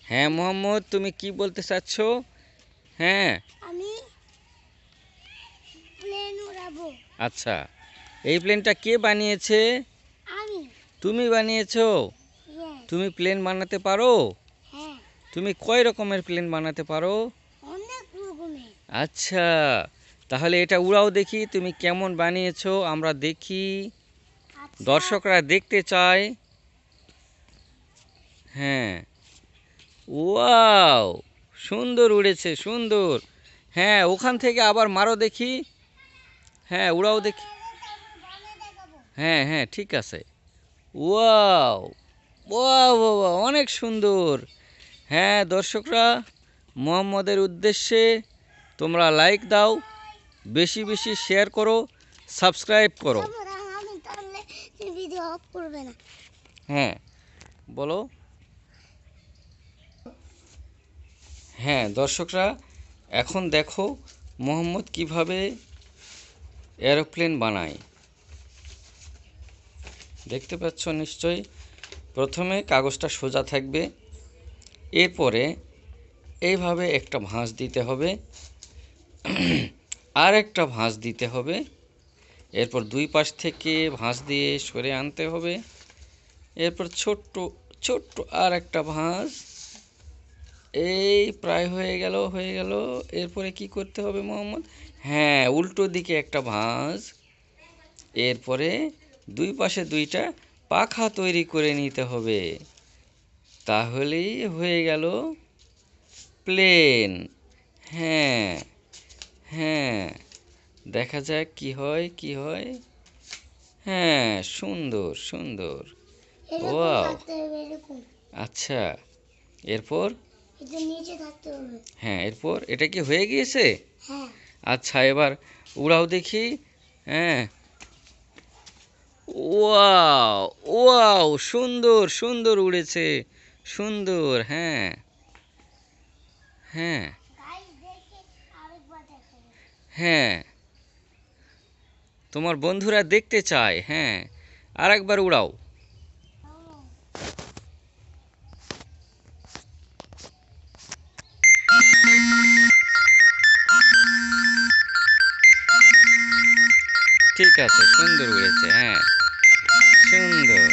হ্যাঁ মোহাম্মদ, তুমি কি বলতে চাচ্ছ? হ্যাঁ। আমি প্লেন উড়াবো। আচ্ছা, এই প্লেনটা কে বানিয়েছে? আমি। তুমি বানিয়েছো? Yes. তুমি প্লেন বানাতে পারো? হ্যাঁ। তুমি কয় রকমের প্লেন বানাতে পারো? অনেক রকমের। আচ্ছা, তাহলে এটা উড়াও দেখি তুমি কেমন বানিয়েছো, আমরা দেখি। আচ্ছা। দর্শকরা দেখতে চায়। হ্যাঁ, ওয়াও, সুন্দর উড়েছে, সুন্দর। হ্যাঁ, ওখান থেকে আবার মারো দেখি। হ্যাঁ, উড়াও দেখি। হ্যাঁ হ্যাঁ, ঠিক আছে। ওয়াও, ওয়াও বাবা, অনেক সুন্দর। হ্যাঁ দর্শকরা, মোহাম্মদের উদ্দেশ্যে তোমরা লাইক দাও, বেশি বেশি শেয়ার করো, সাবস্ক্রাইব করো। আমি তাহলে ভিডিও অফ করবে না। হ্যাঁ বলো। হ্যাঁ দর্শকরা, এখন দেখো মোহাম্মদ কিভাবে এরোপ্লেন বানায়। দেখতে পাচ্ছ নিশ্চয়ই। প্রথমে কাগজটা সোজা থাকবে, এরপরে এইভাবে একটা ভাঁজ দিতে হবে, আর একটা ভাঁজ দিতে হবে, এরপর দুই পাশ থেকে ভাঁজ দিয়ে সরে আনতে হবে, এরপর ছোট্ট ছোট্ট আর একটা ভাঁজ। এই প্রায় হয়ে গেল, হয়ে গেল। এরপরে কি করতে হবে মোহাম্মদ? হ্যাঁ, উল্টো দিকে একটা ভাঁজ, এরপরে দুই পাশে দুইটা পাখা তৈরি করে নিতে হবে, তাহলেই হয়ে গেল প্লেন। হ্যাঁ হ্যাঁ, দেখা যাক কি হয়, কি হয়। হ্যাঁ, সুন্দর সুন্দর। ওয়াও, আচ্ছা, এরপর? এটা নিচে থাকতে হবে। হ্যাঁ, এরপর এটা কি হয়ে গিয়েছে? হ্যাঁ। আচ্ছা, এবার উড়াও দেখি। হ্যাঁ, ওয়াও, ওয়াও, সুন্দর সুন্দর উড়েছে, সুন্দর। হ্যাঁ হ্যাঁ হ্যাঁ, তোমার বন্ধুরা দেখতে চায়। হ্যাঁ, আর একবার উড়াও। ঠিক আছে, সুন্দর উড়েছে। হ্যাঁ, সুন্দর।